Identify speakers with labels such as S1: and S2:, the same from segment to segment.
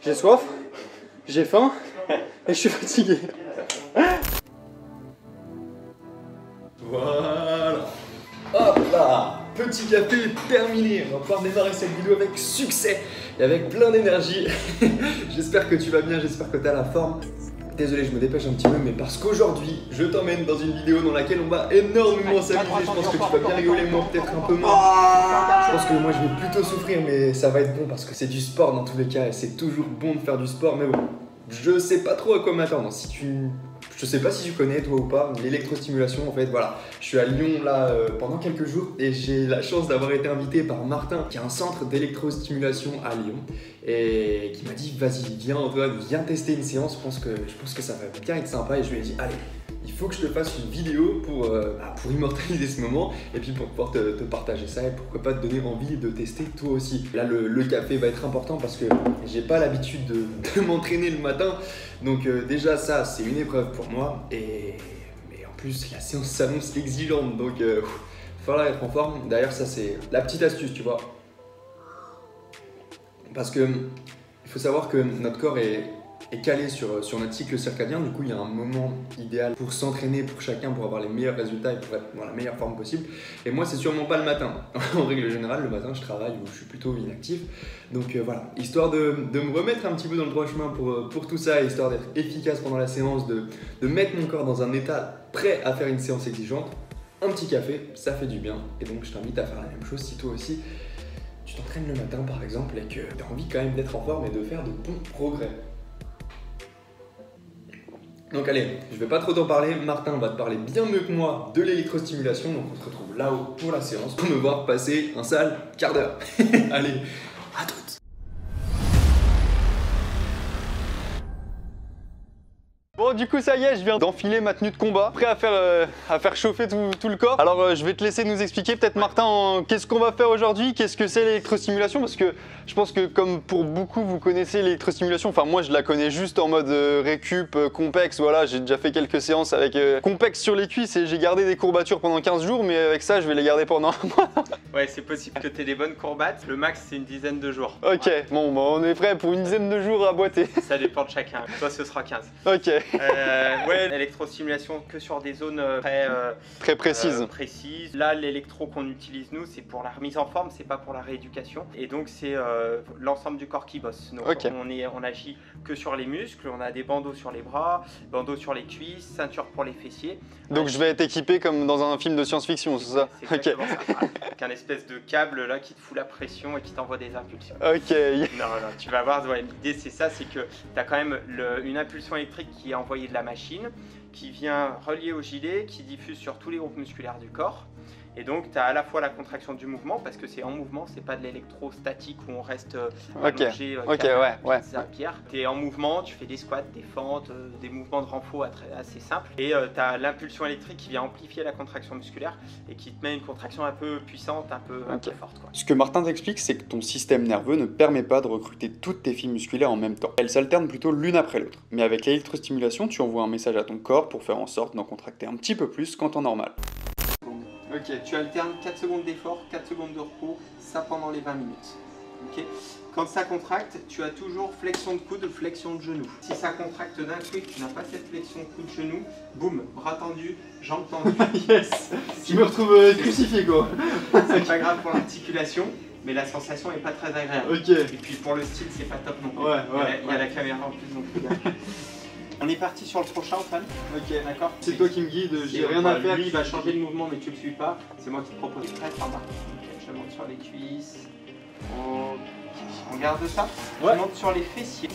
S1: J'ai soif, j'ai faim et je suis fatigué.
S2: Voilà. Hop là, petit café terminé. On va pouvoir démarrer cette vidéo avec succès et avec plein d'énergie. J'espère que tu vas bien, j'espère que tu as la forme. Désolé, je me dépêche un petit peu, mais parce qu'aujourd'hui, je t'emmène dans une vidéo dans laquelle on va énormément s'amuser. Je pense que tu vas bien rigoler, moi peut-être un peu moins. Je pense que moi je vais plutôt souffrir, mais ça va être bon parce que c'est du sport dans tous les cas et c'est toujours bon de faire du sport. Mais bon, je sais pas trop à quoi m'attendre. Je sais pas si tu connais toi ou pas l'électrostimulation. En fait, voilà, je suis à Lyon là pendant quelques jours et j'ai la chance d'avoir été invité par Martin qui a un centre d'électrostimulation à Lyon et qui m'a dit vas-y viens Antoine, viens tester une séance. Je pense que ça va bien être sympa et je lui ai dit allez, il faut que je te fasse une vidéo pour immortaliser ce moment et puis pour pouvoir te partager ça et pourquoi pas te donner envie de tester toi aussi. Là le café va être important parce que j'ai pas l'habitude de m'entraîner le matin, donc déjà ça c'est une épreuve pour moi et en plus la séance s'annonce exigeante, donc il va falloir être en forme. D'ailleurs ça c'est la petite astuce, tu vois, parce que il faut savoir que notre corps est calé sur notre cycle circadien. Du coup il y a un moment idéal pour s'entraîner pour chacun, pour avoir les meilleurs résultats et pour être dans la meilleure forme possible. Et moi c'est sûrement pas le matin. En règle générale le matin je travaille ou je suis plutôt inactif. Donc voilà, histoire de me remettre un petit peu dans le droit chemin pour tout ça, histoire d'être efficace pendant la séance, de mettre mon corps dans un état prêt à faire une séance exigeante. Un petit café, ça fait du bien. Et donc je t'invite à faire la même chose si toi aussi tu t'entraînes le matin par exemple et que tu as envie quand même d'être en forme et de faire de bons progrès. Donc allez, je vais pas trop t'en parler, Martin va te parler bien mieux que moi de l'électrostimulation, donc on se retrouve là-haut pour la séance pour me voir passer un sale quart d'heure. Allez, à toutes. Bon du coup ça y est, je viens d'enfiler ma tenue de combat, prêt à faire chauffer tout le corps. Alors je vais te laisser nous expliquer peut-être Martin, qu'est-ce qu'on va faire aujourd'hui, qu'est-ce que c'est l'électrostimulation, parce que je pense que comme pour beaucoup vous connaissez l'électrostimulation, enfin moi je la connais juste en mode récup, compex, voilà, j'ai déjà fait quelques séances avec compex sur les cuisses et j'ai gardé des courbatures pendant 15 jours, mais avec ça je vais les garder pendant un mois.
S3: Ouais, c'est possible que tu aies des bonnes courbates, le max c'est une dizaine de jours.
S2: Ok, ouais. Bon bah, on est prêt pour une dizaine de jours à boiter.
S3: Ça dépend de chacun, toi ce sera 15.
S2: Ok.
S3: Ouais, l'électrostimulation que sur des zones
S2: très précises.
S3: Là, l'électro qu'on utilise nous, c'est pour la remise en forme, c'est pas pour la rééducation. Et donc c'est l'ensemble du corps qui bosse. Donc
S2: okay.
S3: On agit que sur les muscles, on a des bandeaux sur les bras, bandeaux sur les cuisses, ceinture pour les fessiers.
S2: Donc je vais être équipé comme dans un film de science-fiction, c'est ça?
S3: C'est exactement ça. Avec un espèce de câble là qui te fout la pression et qui t'envoie des impulsions.
S2: Ok.
S3: Non, tu vas voir, ouais, l'idée c'est ça, c'est que tu as quand même une impulsion électrique qui est envoyée de la machine, qui vient relier au gilet, qui diffuse sur tous les groupes musculaires du corps. Et donc, tu as à la fois la contraction du mouvement, parce que c'est en mouvement, c'est pas de l'électrostatique où on reste allongé, pierre. Tu es en mouvement, tu fais des squats, des fentes, des mouvements de renfort assez simples. Et tu as l'impulsion électrique qui vient amplifier la contraction musculaire et qui te met une contraction un peu puissante, un peu forte, quoi.
S2: Ce que Martin t'explique, c'est que ton système nerveux ne permet pas de recruter toutes tes fibres musculaires en même temps. Elles s'alternent plutôt l'une après l'autre. Mais avec l'électrostimulation, tu envoies un message à ton corps pour faire en sorte d'en contracter un petit peu plus qu'en temps normal.
S3: Ok, tu alternes 4 secondes d'effort, 4 secondes de repos, ça pendant les 20 minutes. Okay. Quand ça contracte, tu as toujours flexion de coude, flexion de genou. Si ça contracte d'un coup et que tu n'as pas cette flexion de coude-genou, boum, bras tendu, jambes tendues.
S2: Yes. Je me retrouve crucifié quoi.
S3: C'est pas grave pour l'articulation, mais la sensation est pas très agréable.
S2: Ok.
S3: Et puis pour le style, c'est pas top non plus. Il y a la caméra en plus, donc on est parti sur le prochain, Antoine. Ok, d'accord.
S2: C'est toi qui me guide, j'ai rien à faire.
S3: Lui, il va changer le mouvement, mais tu le suis pas. C'est moi qui te propose. Très par là. Ok, je monte sur les cuisses. Ok. On garde ça.
S2: Ouais.
S3: Je monte sur les fessiers.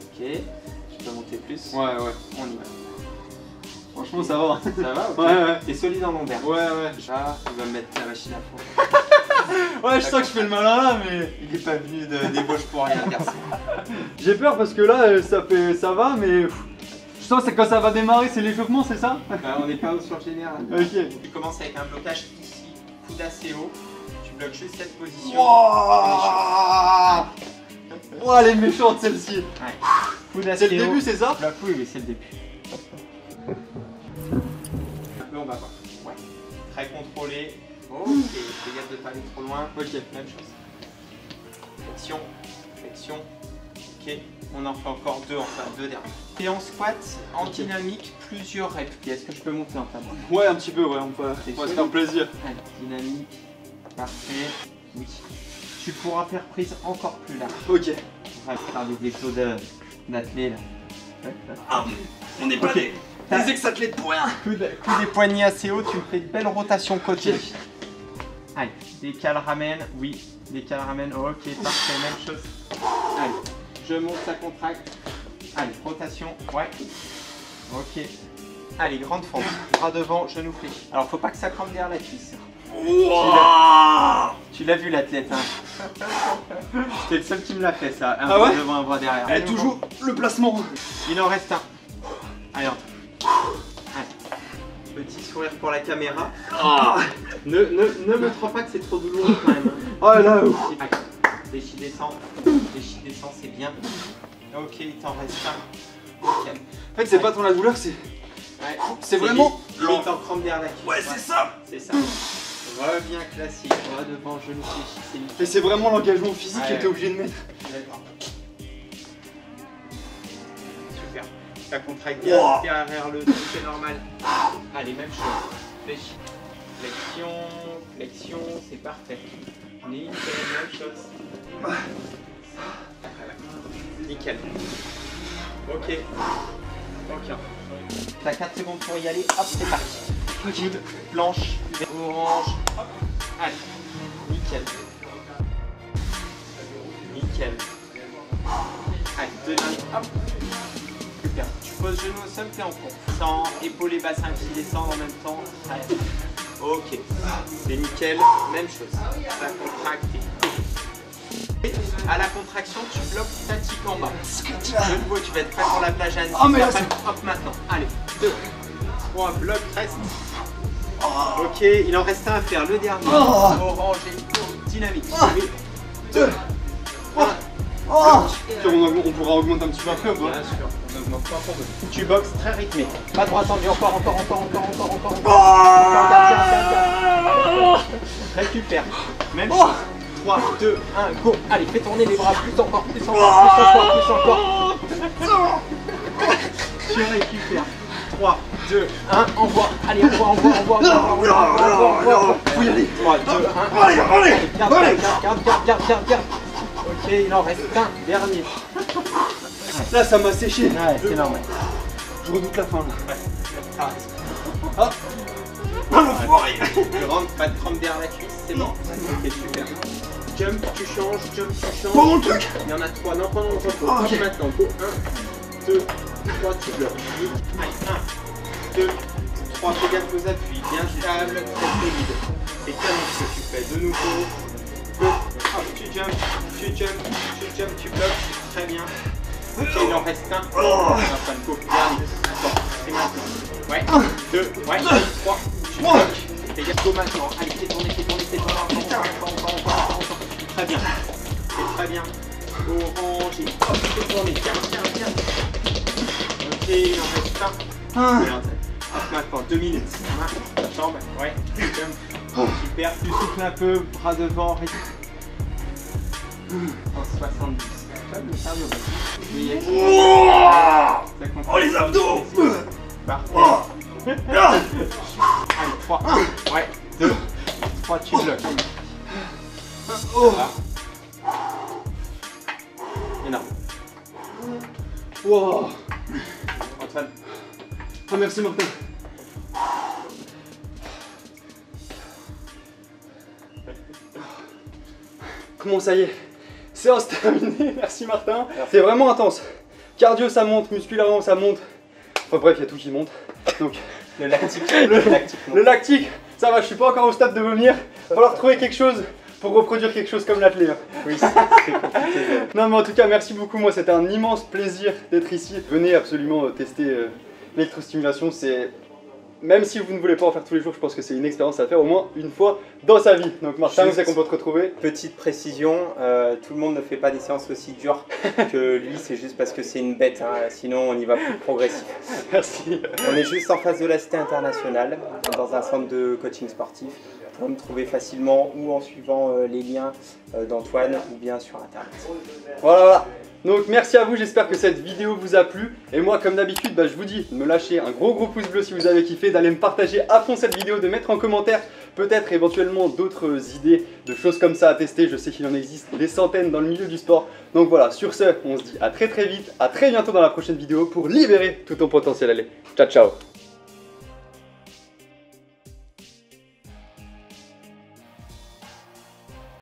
S3: Ok. Tu peux monter plus.
S2: Ouais.
S3: On y va.
S2: Franchement, ça va.
S3: Ça va, ok.
S2: Ouais.
S3: T'es solide en lombaire.
S2: Ouais.
S3: Là, il va me mettre la machine à fond.
S2: Ouais, je sens que je fais le malin là, mais
S3: il est pas venu de débauche pour rien, garçon.
S2: J'ai peur parce que là, ça va, mais je sens que quand ça va démarrer, c'est l'échauffement, c'est ça?
S3: On n'est pas haut sur le général.
S2: Ok.
S3: Tu commences avec un blocage ici, coude assez haut. Tu bloques juste cette position.
S2: Wouah, oh, elle est méchante celle-ci.
S3: Ouais.
S2: C'est le début, c'est ça?
S3: Oui, c'est le début. Là, on va voir. Ouais. Très contrôlé. Ok, fais gaffe de ne pas aller trop loin.
S2: Ok.
S3: Même chose. Flexion, Attention. Ok, on en fait encore 2, enfin 2 derniers. Et en squat, en dynamique, plusieurs reps. Est-ce que je peux monter en table?
S1: Ouais, un petit peu, ouais, on va se faire plaisir.
S3: Allez, dynamique, parfait. Oui. Tu pourras faire prise encore plus large.
S1: Ok.
S3: On va faire des exos d'athlètes là.
S1: Ah, on n'est pas des ex-athlètes pour rien.
S3: Coup des poignets assez haut, tu me fais une belle rotation côté. Allez, décale, ramène, oui, décale, ramène, ok, parfait, même chose. Allez, je monte, ça contracte. Allez, rotation, ouais. Ok. Allez, grande fente, bras devant, genou fléchi. Alors, faut pas que ça crampe derrière la cuisse. Tu l'as vu l'athlète, hein. T'es le seul qui me l'a fait ça, un bras devant, un bras derrière.
S1: Elle toujours le placement.
S3: Il en reste un. Allez, entre. Allez. Petit sourire pour la caméra. Ne me crois pas que c'est trop douloureux quand même.
S1: Oh là,
S3: Déchi descend, c'est bien. Ok, il t'en reste un. Okay.
S1: En fait, c'est pas tant la douleur, c'est vraiment.
S3: Il t'en crampe derrière la cuisse.
S1: Ouais, c'est ça.
S3: C'est ça. Reviens classique, bras devant, genou fléchi, c'est nickel.
S1: Et c'est vraiment l'engagement physique que t'es obligé de mettre.
S3: D'accord. Super. Ça contracte bien derrière le dos, c'est normal. Allez, même chose. Fléchi. Flexion, c'est parfait. Nickel, même chose. Nickel. Ok. T'as 4 secondes pour y aller, hop, c'est parti. Coude, planche, orange, hop. Allez, nickel. Allez, deuxième, hop. Super. Tu poses genou au sol, t'es en pompe. Sans épaules et bassin qui descendent en même temps. Allez. Ok. C'est nickel. Même chose. Ça contracte. Et à la contraction, tu bloques statique en bas. De nouveau, tu vas être prêt pour la plage à Annecy.
S1: Oh, mais là,
S3: hop, maintenant. Allez. 2, 3, bloc, reste. Ok, il en reste un à faire. Le dernier. Orange et dynamique. 2, 1.
S1: On pourra augmenter un petit peu après ou pas?
S3: Bien sûr, on augmente pas pour deux. Tu boxes très rythmé. Pas droit tendu, encore. Récupère. Même chose. 3, 2, 1, go. Allez, fais tourner les bras, plus encore. Tu récupères. 3, 2, 1, envoie. Allez, envoie.
S1: Faut y aller.
S3: 3, 2, 1. Allez, garde. Ok, il en reste un dernier.
S1: Là, ça m'a séché.
S3: Ouais, c'est normal.
S1: Je redoute la fin là.
S3: L'enfoiré. Tu rentres, pas de crampe derrière la cuisse, c'est bon. Ok, super. Jump, tu changes.
S1: Bon, le truc.
S3: Il y en a 3, non, repos.
S1: Ok.
S3: Maintenant, go. 1, 2, 3, tu bloques. Allez, 1, 2, 3, fais gaffe aux appuis. Bien stable, très solide. C'est canon ce que tu fais. De nouveau. Go. Hop, tu jump, tu bloques. Très bien. Ok, il en reste un. Enfin, go. Dernier. Attends, c'est maintenant. Ouais, 2, ouais, 3. Tu bloques. Fais gaffe, go maintenant. Allez, fais tourner. Encore. Très bien. C'est très bien. Orange et hop, fais tourner. Bien. Ok, il en reste un. Hop, maintenant, 2 minutes. Jambe, ouais. Jump. Super, tu souffles un peu, bras devant. 170.
S1: Oh, les abdos.
S3: Parfait. Allez, 3. Ouais, 2, 3, tu bloques. Voilà. Énorme.
S1: Wow.
S3: Antoine.
S1: Ah, merci Martin. Comment ça y est? Séance terminée, merci Martin. C'est vraiment intense. Cardio ça monte, musculairement ça monte. Enfin bref, il y a tout qui monte. Donc
S3: Le lactique.
S1: le lactique, ça va, je suis pas encore au stade de vomir. Il va falloir trouver quelque chose pour reproduire quelque chose comme l'athlète.
S3: Oui, c'est compliqué.
S1: Non mais en tout cas merci beaucoup, moi c'était un immense plaisir d'être ici. Venez absolument tester l'électrostimulation, c'est... Même si vous ne voulez pas en faire tous les jours, je pense que c'est une expérience à faire au moins une fois dans sa vie. Donc Martin, c'est qu'on peut te retrouver.
S3: Petite précision, tout le monde ne fait pas des séances aussi dures que lui, c'est juste parce que c'est une bête, hein. Sinon on y va plus progressif.
S1: Merci.
S3: On est juste en face de la Cité internationale, dans un centre de coaching sportif. pourrez me trouver facilement ou en suivant les liens d'Antoine ou bien sur internet.
S1: Voilà. Donc merci à vous, j'espère que cette vidéo vous a plu. Et moi comme d'habitude, je vous dis de me lâcher un gros pouce bleu si vous avez kiffé, d'aller me partager à fond cette vidéo, de mettre en commentaire peut-être éventuellement d'autres idées de choses comme ça à tester. Je sais qu'il en existe des centaines dans le milieu du sport. Donc voilà, sur ce, on se dit à très vite, à très bientôt dans la prochaine vidéo pour libérer tout ton potentiel. Allez, ciao ciao.